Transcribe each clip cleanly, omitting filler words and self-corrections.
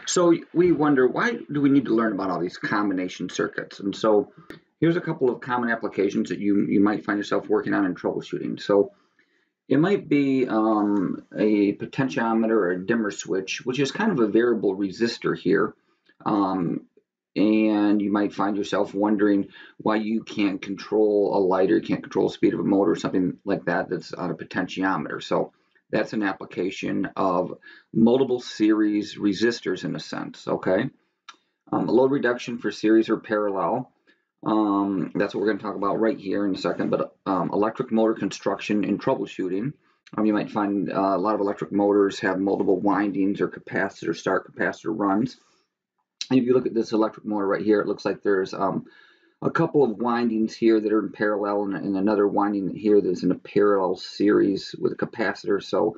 So we wonder, why do we need to learn about all these combination circuits? And so here's a couple of common applications that you might find yourself working on in troubleshooting. So it might be a potentiometer or a dimmer switch, which is kind of a variable resistor here. And you might find yourself wondering why you can't control a light, or you can't control the speed of a motor or something like that that's on a potentiometer. So that's an application of multiple series resistors in a sense, okay? Load reduction for series or parallel. That's what we're going to talk about right here in a second, but electric motor construction and troubleshooting. You might find a lot of electric motors have multiple windings or capacitor, start capacitor runs. And if you look at this electric motor right here, it looks like there's a couple of windings here that are in parallel, and another winding here that's in a parallel series with a capacitor. So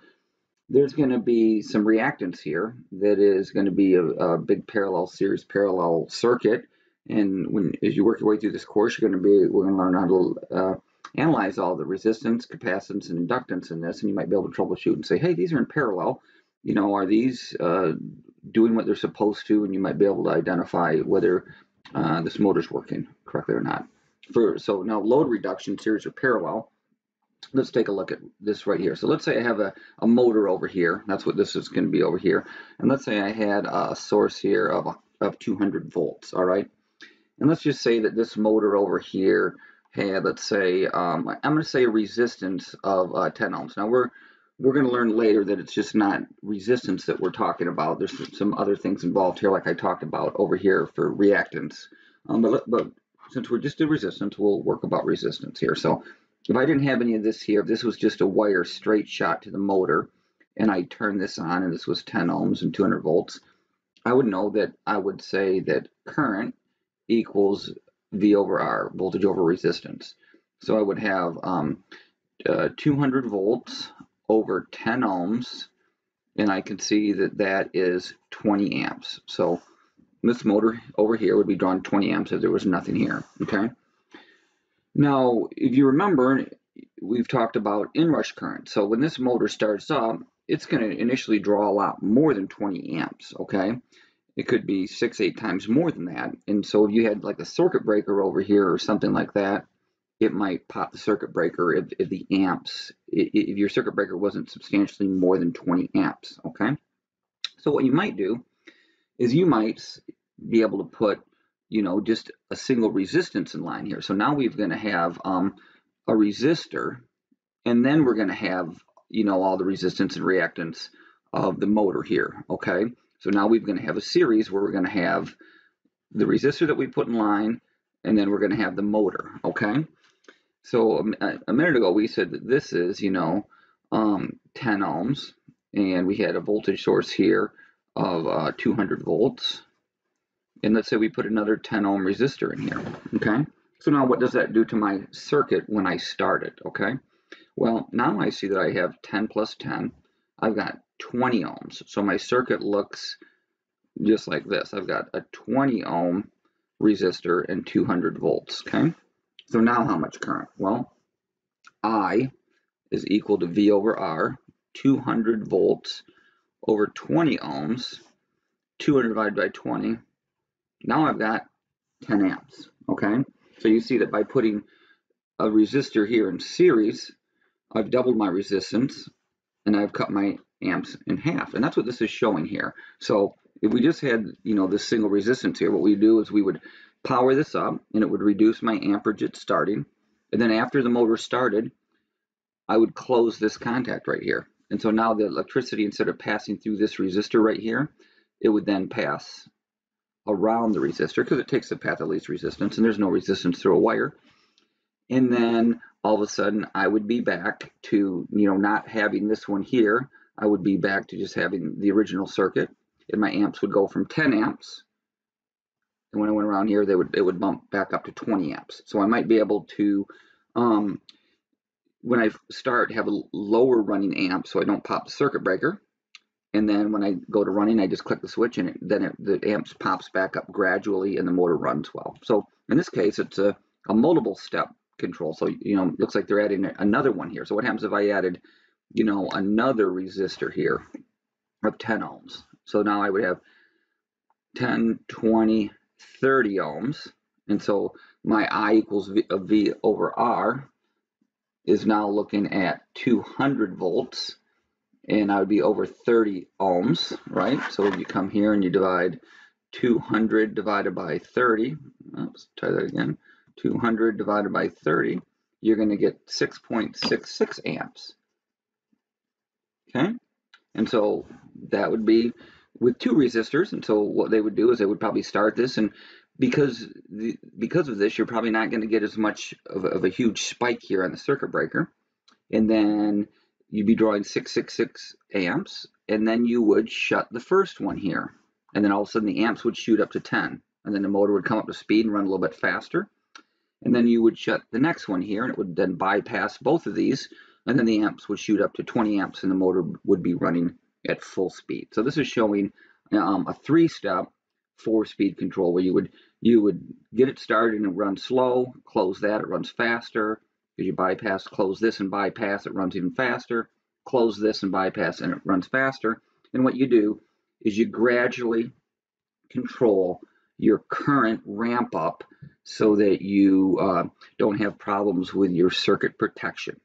there's going to be some reactance here that is going to be a big parallel series, parallel circuit. And as you work your way through this course, we're going to learn how to analyze all the resistance, capacitance, and inductance in this. And you might be able to troubleshoot and say, hey, these are in parallel. You know, are these doing what they're supposed to? And you might be able to identify whether this motor's working correctly or not. So now load reduction, series or parallel. Let's take a look at this right here. So let's say I have a motor over here. That's what this is going to be over here. And let's say I had a source here of 200 volts, all right? And let's just say that this motor over here had, let's say, I'm going to say a resistance of 10 ohms. Now we're going to learn later that it's just not resistance that we're talking about. There's some other things involved here, like I talked about over here for reactance. But since we're just in resistance, we'll work about resistance here. So if I didn't have any of this here, if this was just a wire straight shot to the motor, and I turned this on, and this was 10 ohms and 200 volts, I would know that I would say that current equals V over R, voltage over resistance. So I would have 200 volts over 10 ohms, and I can see that that is 20 amps. So this motor over here would be drawing 20 amps if there was nothing here, okay? Now, if you remember, we've talked about inrush current. So when this motor starts up, it's going to initially draw a lot more than 20 amps, okay? It could be 6-8 times more than that. And so if you had like a circuit breaker over here or something like that, it might pop the circuit breaker if the amps, if your circuit breaker wasn't substantially more than 20 amps, okay? So what you might do is you might be able to put, you know, just a single resistance in line here. So now we're going to have a resistor, and then we're going to have, you know, all the resistance and reactance of the motor here, okay? So now we're going to have a series where we're going to have the resistor that we put in line, and then we're going to have the motor, okay? So a minute ago we said that this is, you know, 10 ohms, and we had a voltage source here of 200 volts. And let's say we put another 10 ohm resistor in here, okay? So now what does that do to my circuit when I start it, okay? Well, now I see that I have 10 plus 10. I've got 20 ohms. So my circuit looks just like this. I've got a 20 ohm resistor and 200 volts, okay? So now how much current? Well, I is equal to V over R, 200 volts over 20 ohms, 200 divided by 20. Now I've got 10 amps, okay? So you see that by putting a resistor here in series, I've doubled my resistance, and I've cut my amps in half. And that's what this is showing here. So if we just had, you know, this single resistance here, what we do is we would power this up, and it would reduce my amperage at starting. And then after the motor started, I would close this contact right here. And so now the electricity, instead of passing through this resistor right here, it would then pass around the resistor, because it takes the path of least resistance, and there's no resistance through a wire. And then all of a sudden I would be back to, you know, not having this one here. I would be back to just having the original circuit, and my amps would go from 10 amps, and when I went around here, it would bump back up to 20 amps. So I might be able to, when I start, have a lower running amp so I don't pop the circuit breaker. And then when I go to running, I just click the switch, and the amps pops back up gradually, and the motor runs well. So in this case, it's a multiple step control. So, you know, it looks like they're adding another one here. So what happens if I added, you know, another resistor here of 10 ohms? So now I would have 10, 20, 30 ohms. And so my I equals V over R is now looking at 200 volts, and I would be over 30 ohms, right? So if you come here and you divide 200 divided by 30, let's try that again, 200 divided by 30, you're going to get 6.66 amps, okay? And so that would be with two resistors. And so what they would do is they would probably start this, and because of this, you're probably not going to get as much of a huge spike here on the circuit breaker. And then you'd be drawing 666 amps, and then you would shut the first one here. And then all of a sudden the amps would shoot up to 10. And then the motor would come up to speed and run a little bit faster. And then you would shut the next one here, and it would then bypass both of these. And then the amps would shoot up to 20 amps, and the motor would be running at full speed. So this is showing a three-step four-speed control where you would get it started and it runs slow, close that, it runs faster. Because you bypass, close this and bypass, it runs even faster. Close this and bypass, and it runs faster. And what you do is you gradually control your current ramp up so that you don't have problems with your circuit protection.